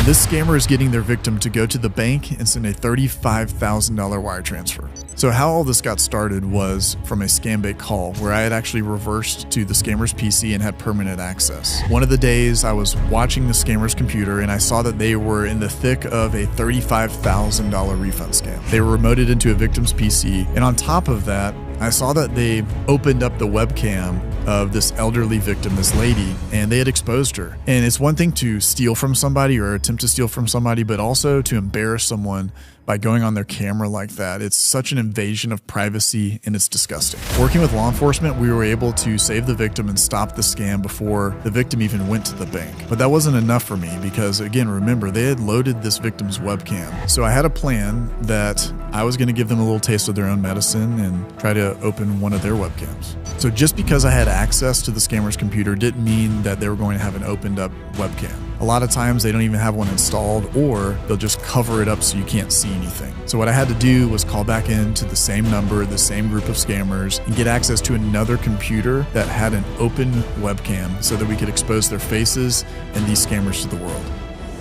This scammer is getting their victim to go to the bank and send a $35,000 wire transfer. So how all this got started was from a scam bait call where I had actually reversed to the scammer's PC and had permanent access. One of the days I was watching the scammer's computer and I saw that they were in the thick of a $35,000 refund scam. They were remoted into a victim's PC, and on top of that, I saw that they opened up the webcam of this elderly victim, this lady, and they had exposed her. And it's one thing to steal from somebody or attempt to steal from somebody, but also to embarrass someone by going on their camera like that. It's such an invasion of privacy and it's disgusting. Working with law enforcement, we were able to save the victim and stop the scam before the victim even went to the bank. But that wasn't enough for me because, again, remember, they had loaded this victim's webcam. So I had a plan that I was going to give them a little taste of their own medicine and try to open one of their webcams. So just because I had access to the scammer's computer didn't mean that they were going to have an opened up webcam. A lot of times they don't even have one installed, or they'll just cover it up so you can't see anything. So what I had to do was call back into the same number, the same group of scammers, and get access to another computer that had an open webcam so that we could expose their faces and these scammers to the world.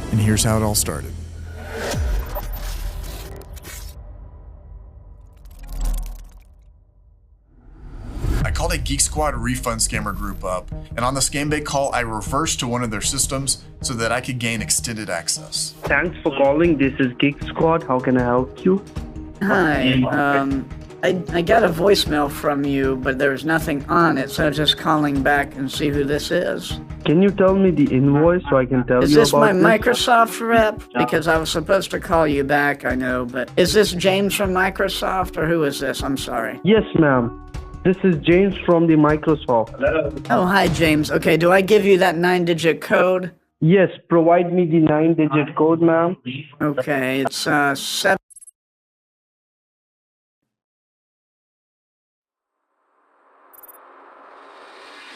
And here's how it all started. I called a Geek Squad refund scammer group up, and on the scam bait call, I reversed to one of their systems so that I could gain extended access. Thanks for calling. This is Geek Squad. How can I help you? Hi, I got a voicemail from you, but there's nothing on it, so I'm just calling back and see who this is. Can you tell me the invoice so I can tell Is you this about my this? Microsoft rep? Because I was supposed to call you back, I know, but is this James from Microsoft, or who is this? I'm sorry. Yes, ma'am. This is James from the Microsoft. Oh, hi, James. Okay, do I give you that 9-digit code? Yes, provide me the 9-digit code, ma'am. Okay, it's 7.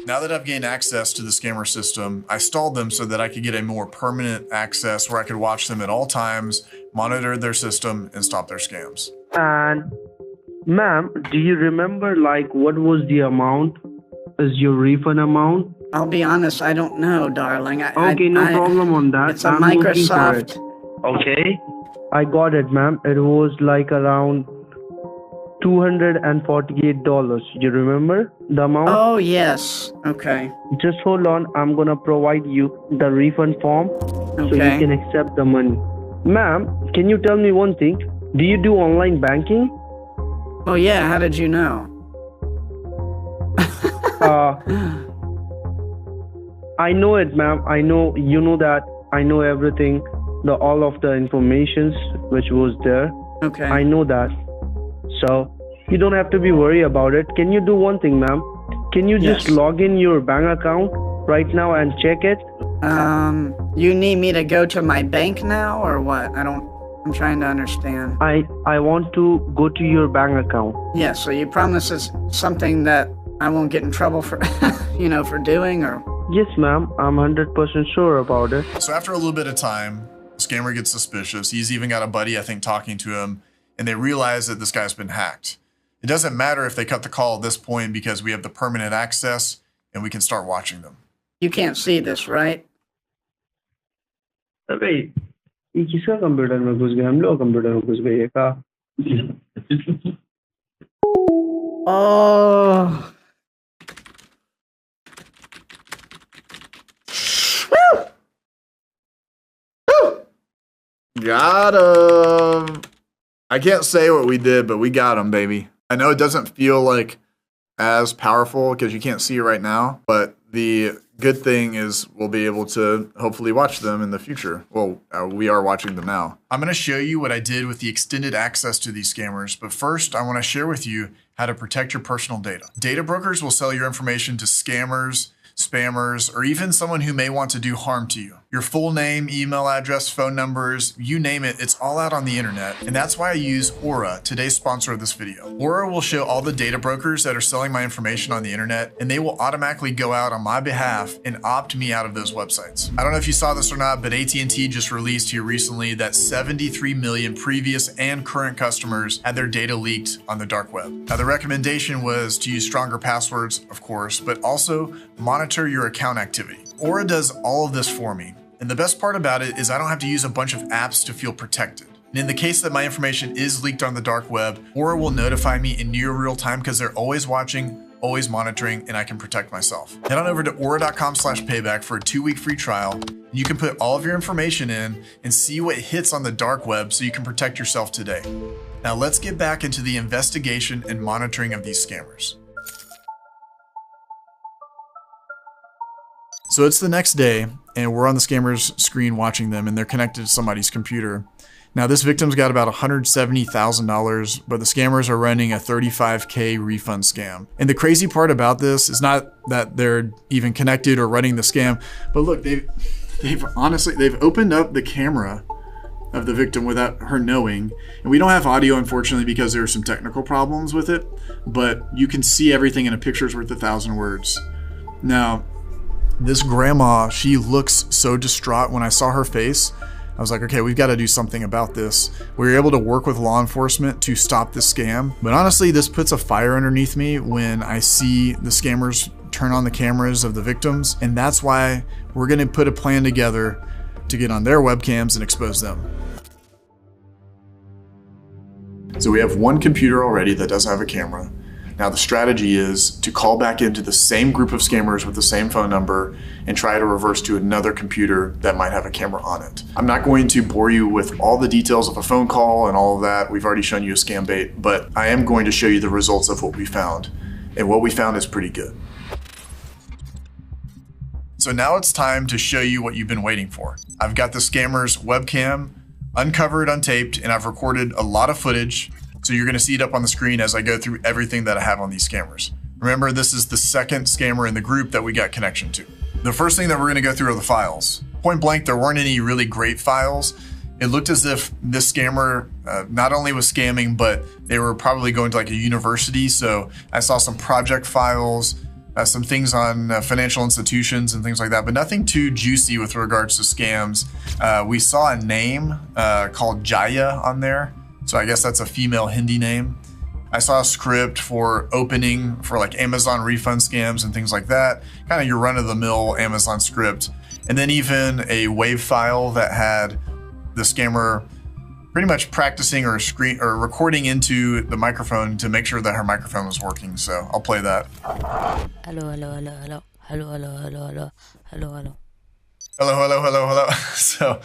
Now that I've gained access to the scammer system, I stalled them so that I could get a more permanent access where I could watch them at all times, monitor their system, and stop their scams. And, ma'am, do you remember, like, what was the amount? Is your refund amount? I'll be honest, I don't know, darling. Okay, no problem on that. It's a I'm looking for Microsoft. it. Okay. I got it, ma'am. It was like around $248. You remember the amount? Oh, yes. Okay. Just hold on. I'm gonna provide you the refund form so you Okay. can accept the money. Ma'am, can you tell me one thing? Do you do online banking? Oh, yeah, how did you know? I know it, ma'am. I know you know that. I know everything. All of the informations which was there. Okay. I know that. So you don't have to be worried about it. Can you do one thing, ma'am? Can you just Yes. log in your bank account right now and check it? You need me to go to my bank now, or what? I'm trying to understand. I want to go to your bank account. Yeah, so you promise it's something that I won't get in trouble for, for doing, or? Yes, ma'am. I'm 100% sure about it. So after a little bit of time, the scammer gets suspicious. He's even got a buddy, I think, talking to him, and they realize that this guy's been hacked. It doesn't matter if they cut the call at this point because we have the permanent access and we can start watching them. You can't see this, right? अबे ये किसका computer में घुस गया? हम लोग computer में घुस गए का? Oh. Got him. I can't say what we did, but we got him, baby. I know it doesn't feel like as powerful because you can't see it right now, but the good thing is we'll be able to hopefully watch them in the future. Well, we are watching them now. I'm going to show you what I did with the extended access to these scammers, but first I want to share with you how to protect your personal data. Data brokers will sell your information to scammers, spammers, or even someone who may want to do harm to you. Your full name, email address, phone numbers, you name it, it's all out on the internet. And that's why I use Aura, today's sponsor of this video. Aura will show all the data brokers that are selling my information on the internet, and they will automatically go out on my behalf and opt me out of those websites. I don't know if you saw this or not, but AT&T just released here recently that 73 million previous and current customers had their data leaked on the dark web. Now, the recommendation was to use stronger passwords, of course, but also monitor your account activity. Aura does all of this for me. And the best part about it is I don't have to use a bunch of apps to feel protected. And in the case that my information is leaked on the dark web, Aura will notify me in near real time because they're always watching, always monitoring, and I can protect myself. Head on over to aura.com/payback for a 2-week free trial. You can put all of your information in and see what hits on the dark web so you can protect yourself today. Now let's get back into the investigation and monitoring of these scammers. So it's the next day and we're on the scammer's screen watching them and they're connected to somebody's computer. Now this victim's got about $170,000, but the scammers are running a $35K refund scam. And the crazy part about this is not that they're even connected or running the scam, but look, they've opened up the camera of the victim without her knowing. And we don't have audio, unfortunately, because there are some technical problems with it, but you can see everything in a picture's worth 1,000 words. Now, this grandma, she looks so distraught. When I saw her face, I was like, okay, we've got to do something about this. We were able to work with law enforcement to stop this scam. But honestly, this puts a fire underneath me when I see the scammers turn on the cameras of the victims. And that's why we're going to put a plan together to get on their webcams and expose them. So we have one computer already that does have a camera. Now the strategy is to call back into the same group of scammers with the same phone number and try to reverse to another computer that might have a camera on it. I'm not going to bore you with all the details of a phone call and all of that. We've already shown you a scam bait, but I am going to show you the results of what we found. And what we found is pretty good. So now it's time to show you what you've been waiting for. I've got the scammer's webcam uncovered, untaped, and I've recorded a lot of footage. So you're gonna see it up on the screen as I go through everything that I have on these scammers. Remember, this is the second scammer in the group that we got connection to. The first thing that we're gonna go through are the files. Point blank, there weren't any really great files. It looked as if this scammer not only was scamming, but they were probably going to like a university. So I saw some project files, some things on financial institutions and things like that, but nothing too juicy with regards to scams. We saw a name called Jaya on there. So I guess that's a female Hindi name. I saw a script for opening for like Amazon refund scams and things like that. Kind of your run-of-the-mill Amazon script. And then even a WAV file that had the scammer pretty much practicing or recording into the microphone to make sure that her microphone was working. So I'll play that. Hello, hello, hello, hello, hello, hello, hello, hello, hello. Hello, hello, hello, hello. So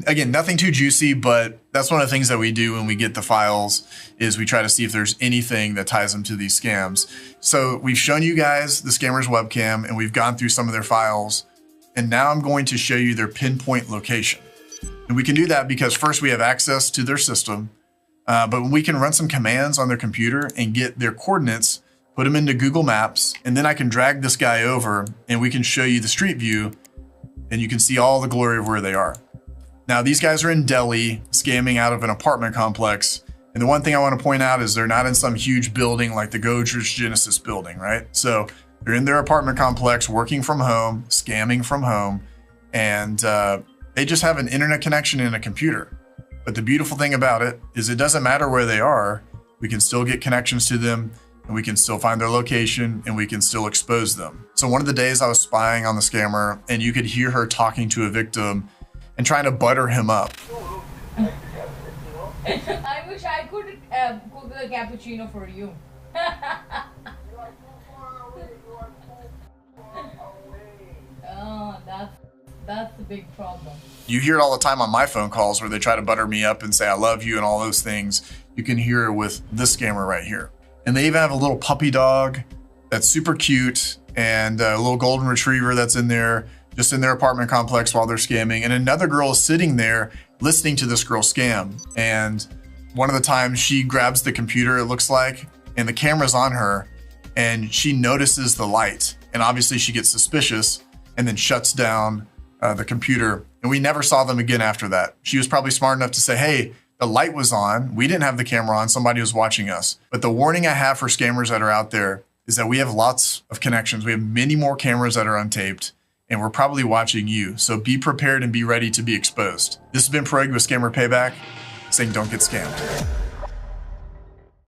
again, nothing too juicy, but that's one of the things that we do when we get the files is we try to see if there's anything that ties them to these scams. So we've shown you guys the scammer's webcam and we've gone through some of their files. And now I'm going to show you their pinpoint location. And we can do that because first we have access to their system, but we can run some commands on their computer and get their coordinates, put them into Google Maps, and then I can drag this guy over and we can show you the street view and you can see all the glory of where they are. Now, these guys are in Delhi, scamming out of an apartment complex. And the one thing I want to point out is they're not in some huge building like the Godrej Genesis building, right? So they're in their apartment complex, working from home, scamming from home, and they just have an internet connection and a computer. But the beautiful thing about it is it doesn't matter where they are. We can still get connections to them, and we can still find their location, and we can still expose them. So one of the days I was spying on the scammer, and you could hear her talking to a victim and trying to butter him up. I wish I could cook a cappuccino for you. Oh, that's the big problem. You hear it all the time on my phone calls where they try to butter me up and say I love you and all those things. You can hear it with this scammer right here. And they even have a little puppy dog that's super cute and a little golden retriever that's in there, just in their apartment complex while they're scamming. And another girl is sitting there listening to this girl scam. And one of the times she grabs the computer, it looks like, and the camera's on her and she notices the light. And obviously she gets suspicious and then shuts down the computer. And we never saw them again after that. She was probably smart enough to say, hey, the light was on. We didn't have the camera on. Somebody was watching us. But the warning I have for scammers that are out there is that we have lots of connections. We have many more cameras that are untaped. And we're probably watching you. So be prepared and be ready to be exposed. This has been Pro with Scammer Payback, saying don't get scammed.